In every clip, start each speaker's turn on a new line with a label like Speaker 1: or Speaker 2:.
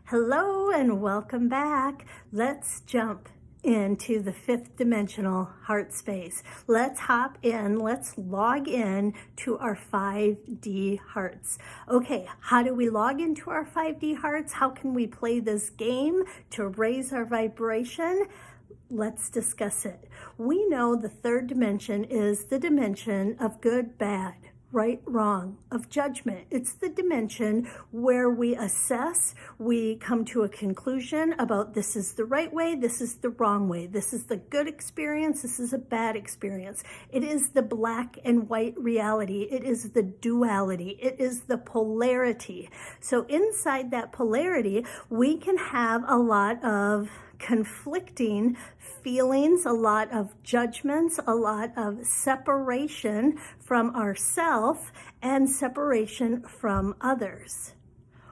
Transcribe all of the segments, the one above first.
Speaker 1: Hello and welcome back. Let's jump into the fifth dimensional heart space. Let's hop in, let's log in to our 5D hearts. Okay, how do we log into our 5D hearts? How can we play this game to raise our vibration? Let's discuss it. We know the third dimension is the dimension of good, bad, right, wrong, of judgment. It's the dimension where we assess, we come to a conclusion about this is the right way, this is the wrong way, this is the good experience, this is a bad experience. It is the black and white reality. It is the duality. It is the polarity. So inside that polarity, we can have a lot of conflicting feelings, a lot of judgments, a lot of separation from ourself and separation from others.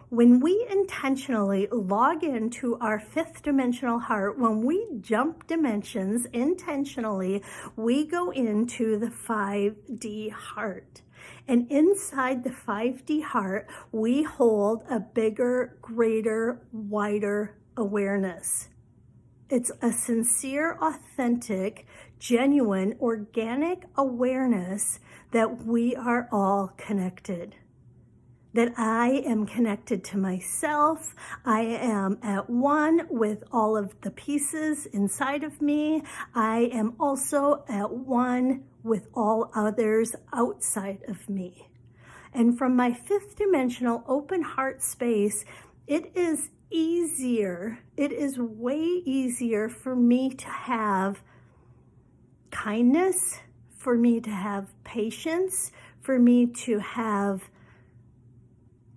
Speaker 1: When we intentionally log into our fifth dimensional heart, when we jump dimensions intentionally, we go into the 5D heart. And inside the 5D heart, we hold a bigger, greater, wider awareness. It's a sincere, authentic, genuine, organic awareness that we are all connected. That I am connected to myself. I am at one with all of the pieces inside of me. I am also at one with all others outside of me. And from my fifth dimensional open heart space, it is easier, it is way easier for me to have kindness, for me to have patience, for me to have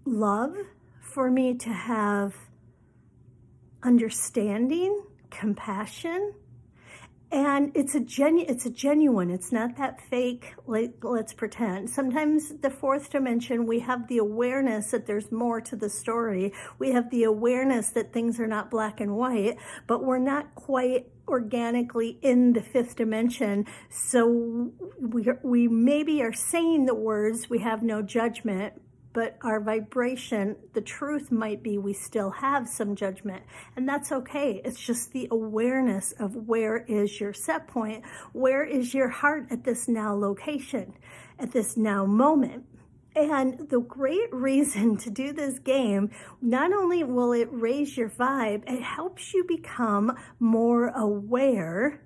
Speaker 1: love, for me to have understanding, compassion. And it's a genuine, it's not that fake, like, let's pretend. Sometimes the fourth dimension, we have the awareness that there's more to the story. We have the awareness that things are not black and white, but we're not quite organically in the fifth dimension. So we maybe are saying the words, we have no judgment, but our vibration, the truth might be we still have some judgment, and that's okay. It's just the awareness of where is your set point, where is your heart at this now location, at this now moment. And the great reason to do this game, not only will it raise your vibe, it helps you become more aware.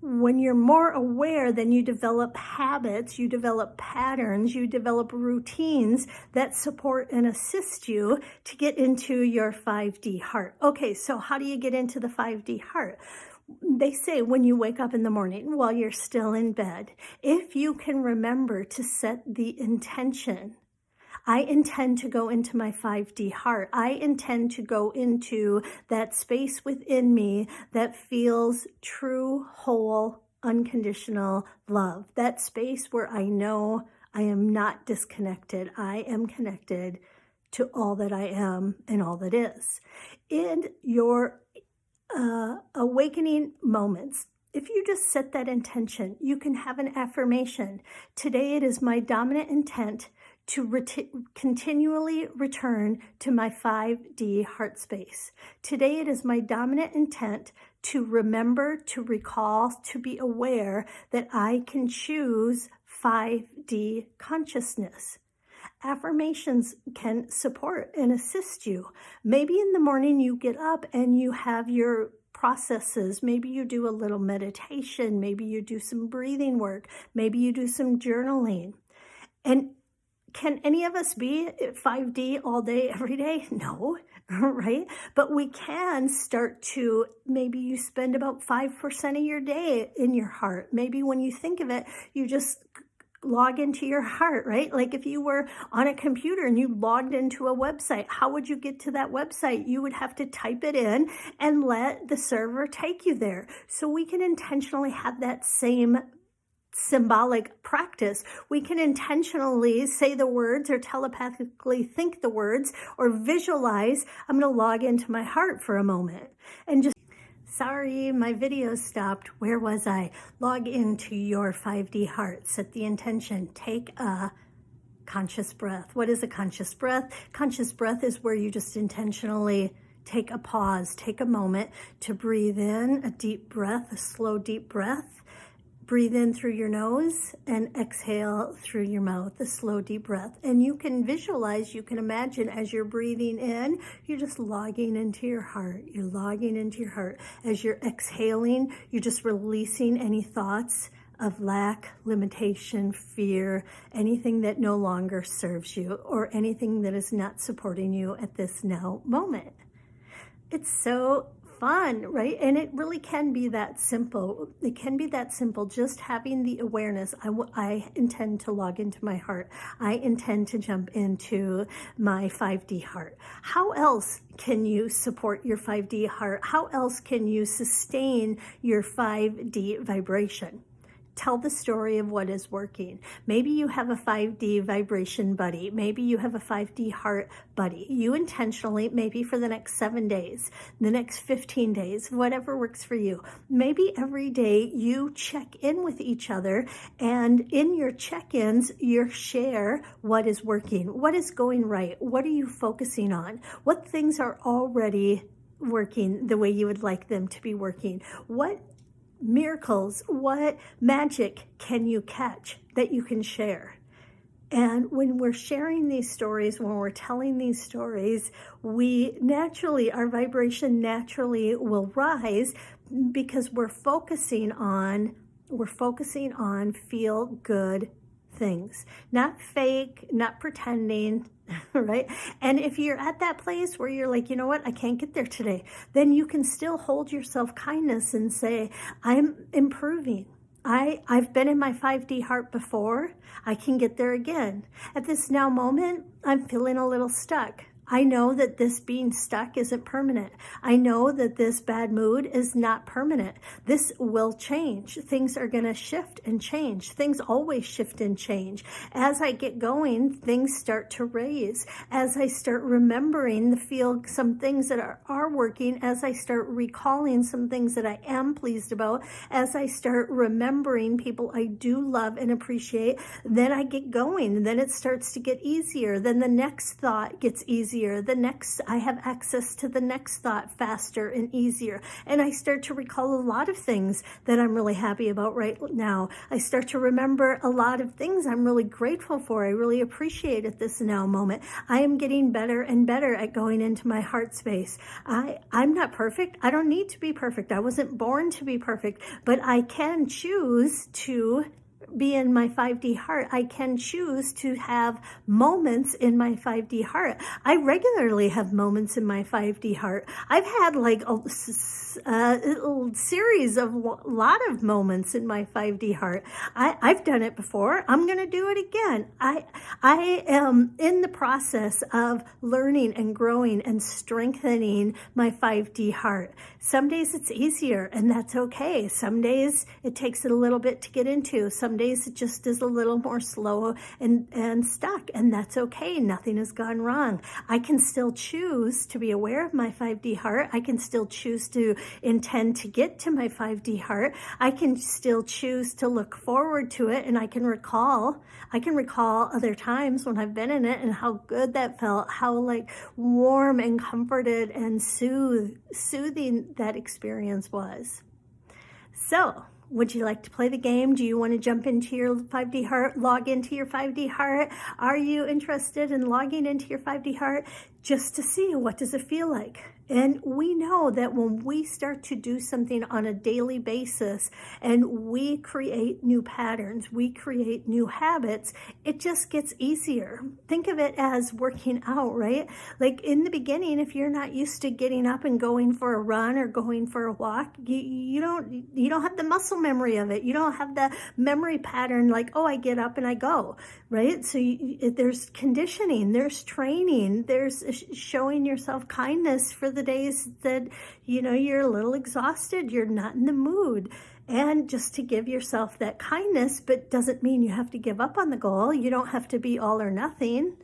Speaker 1: When you're more aware, then you develop habits, you develop patterns, you develop routines that support and assist you to get into your 5D heart. Okay, so how do you get into the 5D heart? They say when you wake up in the morning while you're still in bed, if you can remember to set the intention, I intend to go into my 5D heart. I intend to go into that space within me that feels true, whole, unconditional love. That space where I know I am not disconnected. I am connected to all that I am and all that is. In your awakening moments, if you just set that intention, you can have an affirmation. Today it is my dominant intent to continually return to my 5D heart space. Today it is my dominant intent to remember, to recall, to be aware that I can choose 5D consciousness. Affirmations can support and assist you. Maybe in the morning you get up and you have your processes. Maybe you do a little meditation. Maybe you do some breathing work. Maybe you do some journaling. And can any of us be 5D all day, every day? No, right? But we can start to, maybe you spend about 5% of your day in your heart. Maybe when you think of it, you just log into your heart, right? Like if you were on a computer and you logged into a website, how would you get to that website? You would have to type it in and let the server take you there. So we can intentionally have that same symbolic practice. We can intentionally say the words or telepathically think the words or visualize, I'm going to log into my heart for a moment and just, sorry, my video stopped. Where was I? Log into your 5D heart. Set the intention. Take a conscious breath. What is a conscious breath? Conscious breath is where you just intentionally take a pause, take a moment to breathe in a deep breath, a slow deep breath. Breathe in through your nose and exhale through your mouth, a slow deep breath. And you can visualize, you can imagine as you're breathing in, you're just logging into your heart. You're logging into your heart. As you're exhaling, you're just releasing any thoughts of lack, limitation, fear, anything that no longer serves you or anything that is not supporting you at this now moment. It's so fun, right? And it really can be that simple. It can be that simple, just having the awareness. I intend to log into my heart. I intend to jump into my 5D heart. How else can you support your 5D heart? How else can you sustain your 5D vibration? Tell the story of what is working. Maybe you have a 5D vibration buddy. Maybe you have a 5D heart buddy. You intentionally, maybe for the next 7 days, the next 15 days, whatever works for you. Maybe every day you check in with each other, and in your check-ins, you share what is working, what is going right, what are you focusing on, what things are already working the way you would like them to be working, what miracles, what magic can you catch that you can share? And when we're sharing these stories, when we're telling these stories, we naturally, our vibration naturally will rise because we're focusing on feel good things, not fake, not pretending, right? And if you're at that place where you're like, you know what, I can't get there today, then you can still hold yourself kindness and say, I'm improving. I've been in my 5D heart before. I can get there again. At this now moment, I'm feeling a little stuck. I know that this being stuck isn't permanent. I know that this bad mood is not permanent. This will change. Things are going to shift and change. Things always shift and change. As I get going, things start to raise. As I start remembering some things that are working, as I start recalling some things that I am pleased about, as I start remembering people I do love and appreciate, then I get going. Then it starts to get easier. Then the next thought gets easier. I have access to the next thought faster and easier. And I start to recall a lot of things that I'm really happy about right now. I start to remember a lot of things I'm really grateful for. I really appreciate at this now moment. I am getting better and better at going into my heart space. I'm not perfect. I don't need to be perfect. I wasn't born to be perfect, but I can choose to be in my 5D heart. I can choose to have moments in my 5D heart. I regularly have moments in my 5D heart. I've had like a series of lot of moments in my 5D heart. I've done it before. I'm going to do it again. I am in the process of learning and growing and strengthening my 5D heart. Some days it's easier, and that's okay. Some days it takes it a little bit to get into. Some days it just is a little more slow and stuck, and that's okay. Nothing has gone wrong. I can still choose to be aware of my 5D heart. I can still choose to intend to get to my 5D heart. I can still choose to look forward to it, and I can recall other times when I've been in it and how good that felt, how like warm and comforted and soothing that experience was. So, would you like to play the game? Do you want to jump into your 5D heart, log into your 5D heart? Are you interested in logging into your 5D heart just to see what does it feel like? And we know that when we start to do something on a daily basis and we create new patterns, we create new habits, it just gets easier. Think of it as working out, right? Like in the beginning, if you're not used to getting up and going for a run or going for a walk, you don't have the muscle memory of it. You don't have the memory pattern like, oh, I get up and I go, right? So there's conditioning, there's training, there's showing yourself kindness for the days that you're a little exhausted, you're not in the mood, and just to give yourself that kindness. But doesn't mean you have to give up on the goal. You don't have to be all or nothing.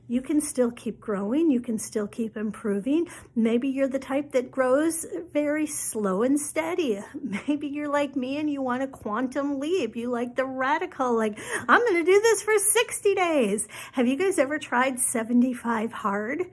Speaker 1: You can still keep growing. You can still keep improving. Maybe you're the type that grows very slow and steady. Maybe you're like me and you want a quantum leap. You like the radical, like, I'm going to do this for 60 days. Have you guys ever tried 75 hard?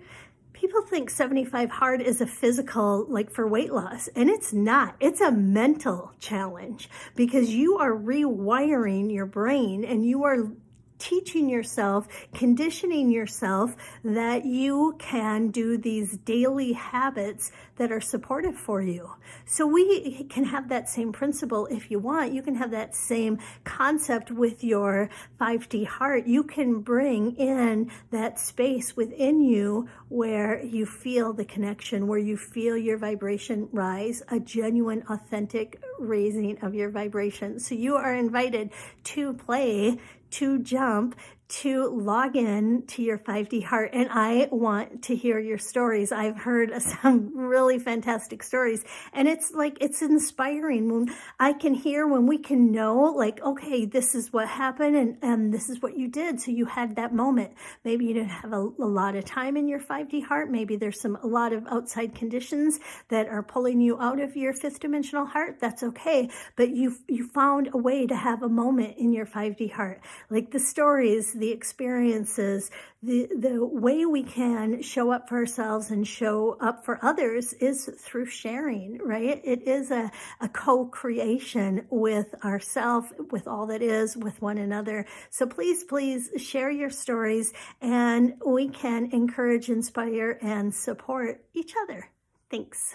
Speaker 1: People think 75 hard is a physical, like for weight loss, and it's not. It's a mental challenge because you are rewiring your brain and you are teaching yourself, conditioning yourself that you can do these daily habits that are supportive for you. So we can have that same principle if you want. You can have that same concept with your 5D heart. You can bring in that space within you where you feel the connection, where you feel your vibration rise, a genuine, authentic raising of your vibration. So you are invited to play, to jump, to log in to your 5D heart. And I want to hear your stories. I've heard some really fantastic stories. And it's like, it's inspiring when I can hear, when we can know, like, okay, this is what happened and this is what you did. So you had that moment. Maybe you didn't have a lot of time in your 5D heart. Maybe there's a lot of outside conditions that are pulling you out of your 5th dimensional heart. That's okay. But you found a way to have a moment in your 5D heart. Like the stories, the experiences, the way we can show up for ourselves and show up for others is through sharing, right? It is a co-creation with ourself, with all that is, with one another. So please, please share your stories and we can encourage, inspire, and support each other. Thanks.